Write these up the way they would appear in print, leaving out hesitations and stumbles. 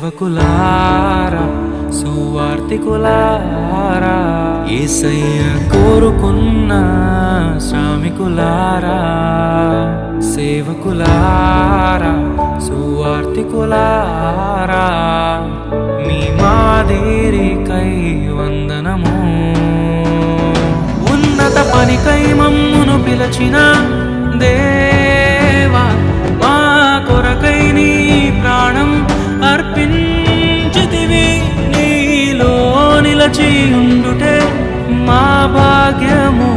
సేవకులారా సువార్తికులారా యేసయ్య కోరుకున్న శ్రామికులారా సేవకులారా సువార్తికులారా మీ మాదిరికై వందనము ఉన్నత పనికై మమ్మును పిలచిన దేవా మా కొరకై నీ ప్రాణం అర్పించితివి నీలో నిలచి ఉండుటే మా భాగ్యము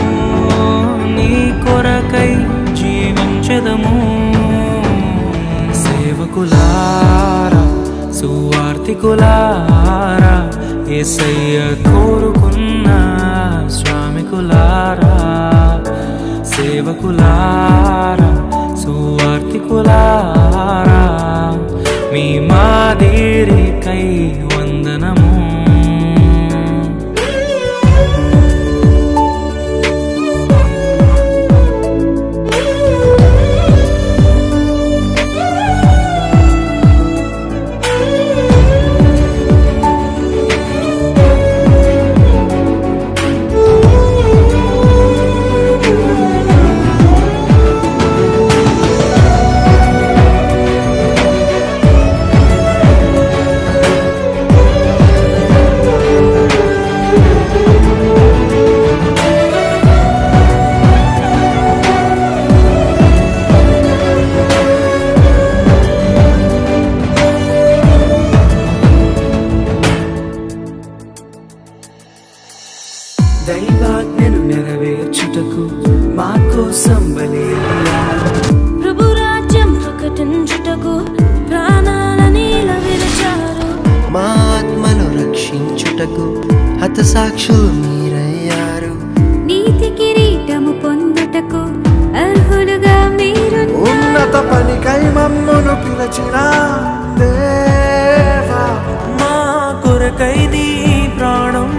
నీ కొరకై జీవించెదము సేవకులారా సువార్తికులారా యేసయ్య కోరుకున్న శ్రామికులారా సేవకులారా సువార్తికులారా మీ మాదిరికై వందనము దైవాజ్ఞను నెరవేర్చుటకు మా కోసం బలి అయ్యారు ప్రభు రాజ్యం ప్రకటించుటకు ప్రాణాలనీల విరచారు మా ఆత్మను రక్షించుటకు హతసాక్షులు మీరయ్యారు నీతి కిరీటము పొందుటకు అర్హులుగా మీరు ఉన్నత పనికై మమ్మును పిలచిన దేవా మా కొరకై నీ ప్రాణం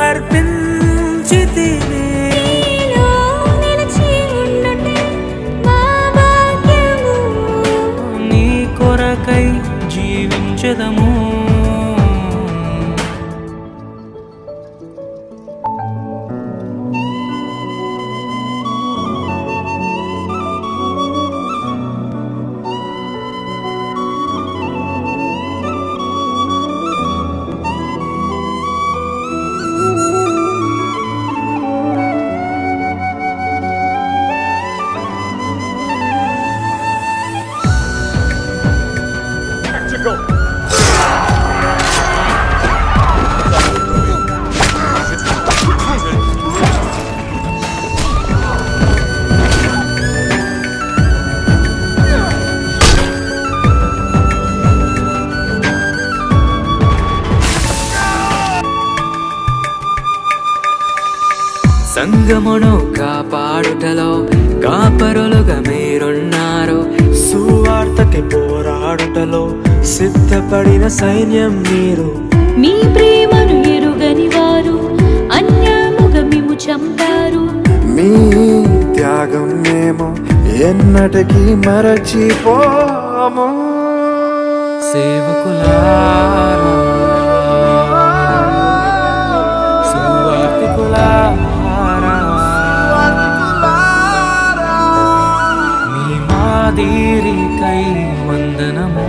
అర్పించితివి నీలో నిలిచి ఉండుటే మా భాగ్యము నీ కొరకై జీవించెదము సంగమును కాపాడుటలో కాపరులుగా మీరున్నారు సువార్తకి పోరాడుటలో సిద్ధపడిన సైన్యం మీరు మీ ప్రేమను ఎరుగని వారు అన్యాయముగా మిమ్ము చంపారు మీ త్యాగం మేము ఎన్నటికీ మరచిపోము సేవకులారా సువార్తికులారా మీ మాదిరికై వందనము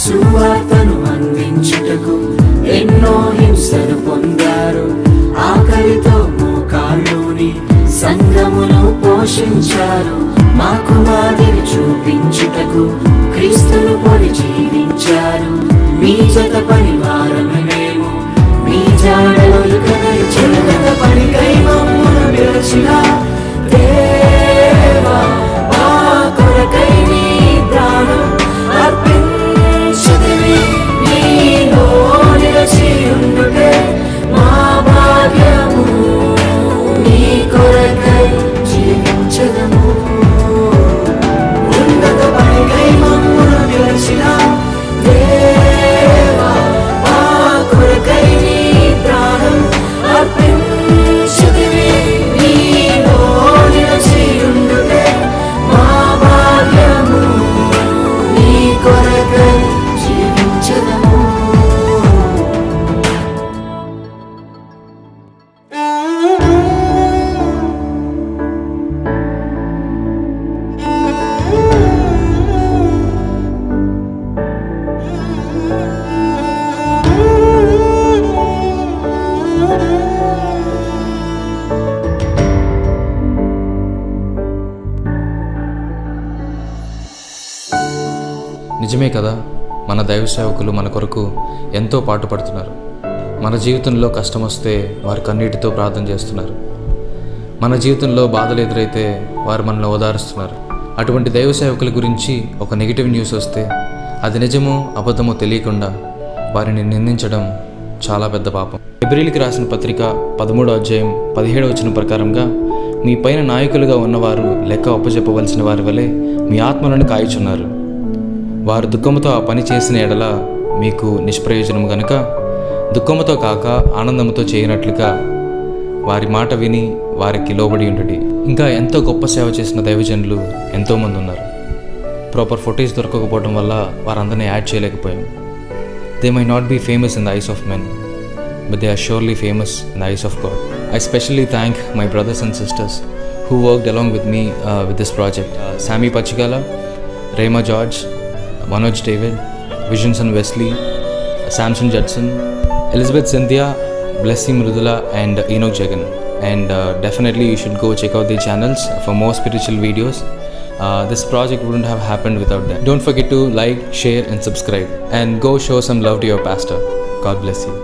సువార్తను అందించుటకు ఎన్నో హింసలు పొందారు ఆకలితో మోకాళ్ళుని సంఘమును పోషించారు మాకు మాదిరి చూపించుటకు క్రీస్తును కష్టపడి జీవించారు. మీ జత పరివారమే మేము, మీ జాడలో ఇక నడిచేంత పనికై మమ్మును పిలిచిన దేవా, మా కొరకై నీ ప్రాణం అర్పించితివి. నీలో నిలిచి ఉండుటే మా భాగ్యము, నీ కొరకై జీవించదము. ఉన్నత పనికై మమ్మును పిలిచిన దేవా, మా కొరకై నీ ప్రాణం అర్పించితివి. నీలో నిలిచి ఉండుటే మా భాగ్యము, నీ కొరకై జీవించదము. నిజమే కదా, మన దైవ సేవకులు మన కొరకు ఎంతో పాటుపడుతున్నారు. మన జీవితంలో కష్టం వస్తే వారు కన్నీటితో ప్రార్థన చేస్తున్నారు. మన జీవితంలో బాధలు ఎదురైతే వారు మనల్ని ఓదారుస్తున్నారు. అటువంటి దైవ సేవకుల గురించి ఒక నెగిటివ్ న్యూస్ వస్తే అది నిజమో అబద్ధమో తెలియకుండా వారిని నిందించడం చాలా పెద్ద పాపం. హెబ్రీయులకు రాసిన పత్రిక 13వ అధ్యాయం 17వ వచనం ప్రకారంగా, మీ పైన నాయకులుగా ఉన్నవారు లెక్క అప్పచెప్పవలసిన వారి వలె మీ ఆత్మలను కాయుచున్నారు. వారు దుఃఖముతో ఆ పని చేసిన ఎడల మీకు నిష్ప్రయోజనము గనుక దుఃఖముతో కాక ఆనందముతో చేయనట్లుగా వారి మాట విని వారికి లోబడి ఉండుడి. ఇంకా ఎంతో గొప్ప సేవ చేసిన దైవజనులు ఎంతోమంది ఉన్నారు. ప్రాపర్ ఫొటేజ్ దొరకకపోవడం వల్ల వారందరినీ యాడ్ చేయలేకపోయాం. They may not be famous in the eyes of men, but they are surely famous in the eyes of God. I specially thank my brothers and sisters who worked along with me with this project. Sammy Pachigala, Rema George, Manoj David, Visions and Wesley, Samson Judson, Elizabeth Cynthia, Blessy Mrudula and Enoch Jagan. And definitely you should go check out their channels for more spiritual videos. This project wouldn't have happened without them. Don't forget to like, share and subscribe, and go show some love to your pastor. God bless you.